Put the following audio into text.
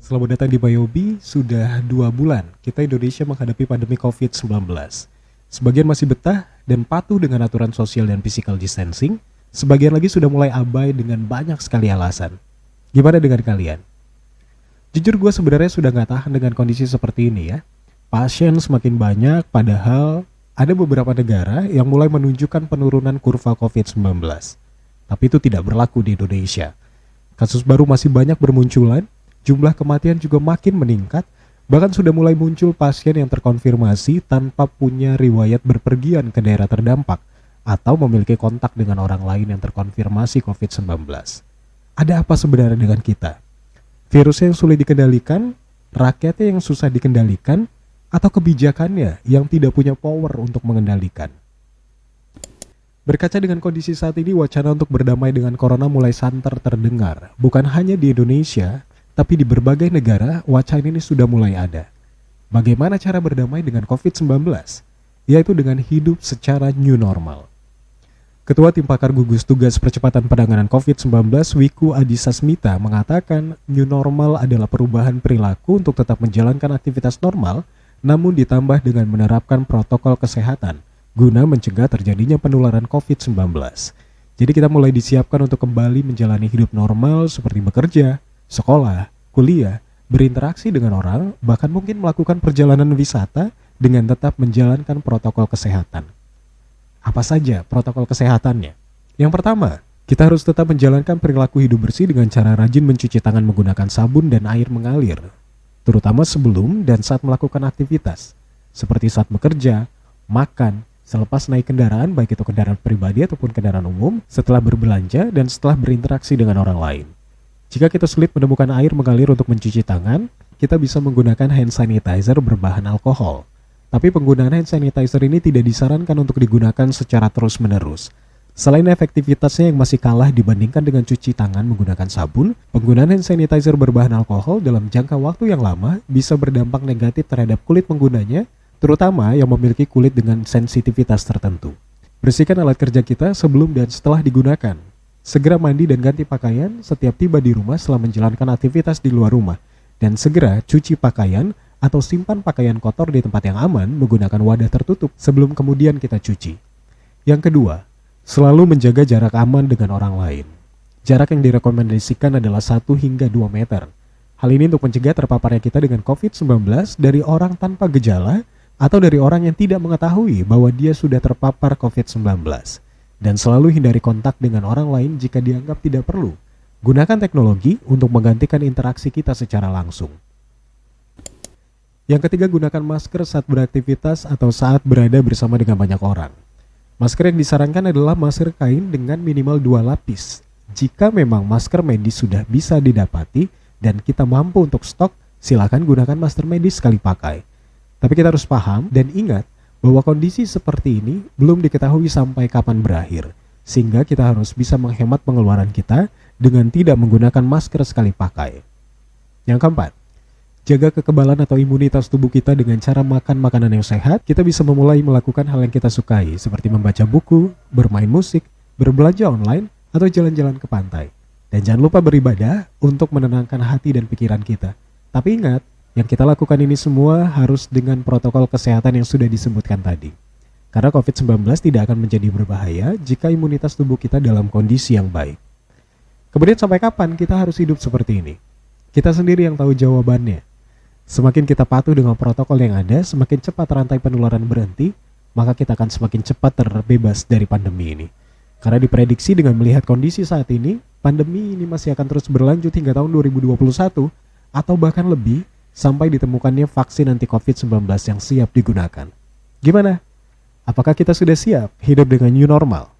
Selamat datang di Bayobi. Sudah 2 bulan kita Indonesia menghadapi pandemi COVID-19. Sebagian masih betah dan patuh dengan aturan sosial dan physical distancing. Sebagian lagi sudah mulai abai dengan banyak sekali alasan. Gimana dengan kalian? Jujur gue sebenarnya sudah gak tahan dengan kondisi seperti ini ya. Pasien semakin banyak, padahal ada beberapa negara yang mulai menunjukkan penurunan kurva COVID-19. Tapi itu tidak berlaku di Indonesia. Kasus baru masih banyak bermunculan. Jumlah kematian juga makin meningkat, bahkan sudah mulai muncul pasien yang terkonfirmasi tanpa punya riwayat berpergian ke daerah terdampak atau memiliki kontak dengan orang lain yang terkonfirmasi COVID-19. Ada apa sebenarnya dengan kita? Virusnya yang sulit dikendalikan, rakyatnya yang susah dikendalikan, atau kebijakannya yang tidak punya power untuk mengendalikan? Berkaca dengan kondisi saat ini, wacana untuk berdamai dengan corona mulai santer terdengar, bukan hanya di Indonesia, tapi di berbagai negara, wacana ini sudah mulai ada. Bagaimana cara berdamai dengan COVID-19? Yaitu dengan hidup secara new normal. Ketua Tim Pakar Gugus Tugas Percepatan Penanganan COVID-19, Wiku Adhisa Smita, mengatakan new normal adalah perubahan perilaku untuk tetap menjalankan aktivitas normal, namun ditambah dengan menerapkan protokol kesehatan, guna mencegah terjadinya penularan COVID-19. Jadi kita mulai disiapkan untuk kembali menjalani hidup normal seperti bekerja, sekolah, kuliah, berinteraksi dengan orang, bahkan mungkin melakukan perjalanan wisata dengan tetap menjalankan protokol kesehatan. Apa saja protokol kesehatannya? Yang pertama, kita harus tetap menjalankan perilaku hidup bersih dengan cara rajin mencuci tangan menggunakan sabun dan air mengalir, terutama sebelum dan saat melakukan aktivitas, seperti saat bekerja, makan, selepas naik kendaraan, baik itu kendaraan pribadi ataupun kendaraan umum, setelah berbelanja, dan setelah berinteraksi dengan orang lain. Jika kita sulit menemukan air mengalir untuk mencuci tangan, kita bisa menggunakan hand sanitizer berbahan alkohol. Tapi penggunaan hand sanitizer ini tidak disarankan untuk digunakan secara terus-menerus. Selain efektivitasnya yang masih kalah dibandingkan dengan cuci tangan menggunakan sabun, penggunaan hand sanitizer berbahan alkohol dalam jangka waktu yang lama bisa berdampak negatif terhadap kulit penggunanya, terutama yang memiliki kulit dengan sensitivitas tertentu. Bersihkan alat kerja kita sebelum dan setelah digunakan. Segera mandi dan ganti pakaian setiap tiba di rumah setelah menjalankan aktivitas di luar rumah. Dan segera cuci pakaian atau simpan pakaian kotor di tempat yang aman menggunakan wadah tertutup sebelum kemudian kita cuci. Yang kedua, selalu menjaga jarak aman dengan orang lain. Jarak yang direkomendasikan adalah 1 hingga 2 meter. Hal ini untuk mencegah terpaparnya kita dengan COVID-19 dari orang tanpa gejala atau dari orang yang tidak mengetahui bahwa dia sudah terpapar COVID-19. Dan selalu hindari kontak dengan orang lain jika dianggap tidak perlu. Gunakan teknologi untuk menggantikan interaksi kita secara langsung. Yang ketiga, gunakan masker saat beraktivitas atau saat berada bersama dengan banyak orang. Masker yang disarankan adalah masker kain dengan minimal 2 lapis. Jika memang masker medis sudah bisa didapati dan kita mampu untuk stok, silakan gunakan masker medis sekali pakai. Tapi kita harus paham dan ingat bahwa kondisi seperti ini belum diketahui sampai kapan berakhir, sehingga kita harus bisa menghemat pengeluaran kita dengan tidak menggunakan masker sekali pakai. Yang keempat, jaga kekebalan atau imunitas tubuh kita dengan cara makan makanan yang sehat. Kita bisa memulai melakukan hal yang kita sukai, seperti membaca buku, bermain musik, berbelanja online, atau jalan-jalan ke pantai. Dan jangan lupa beribadah untuk menenangkan hati dan pikiran kita. Tapi ingat, yang kita lakukan ini semua harus dengan protokol kesehatan yang sudah disebutkan tadi. Karena COVID-19 tidak akan menjadi berbahaya jika imunitas tubuh kita dalam kondisi yang baik. Kemudian sampai kapan kita harus hidup seperti ini? Kita sendiri yang tahu jawabannya. Semakin kita patuh dengan protokol yang ada, semakin cepat rantai penularan berhenti, maka kita akan semakin cepat terbebas dari pandemi ini. Karena diprediksi dengan melihat kondisi saat ini, pandemi ini masih akan terus berlanjut hingga tahun 2021 atau bahkan lebih, sampai ditemukannya vaksin anti COVID-19 yang siap digunakan. Gimana? Apakah kita sudah siap hidup dengan new normal?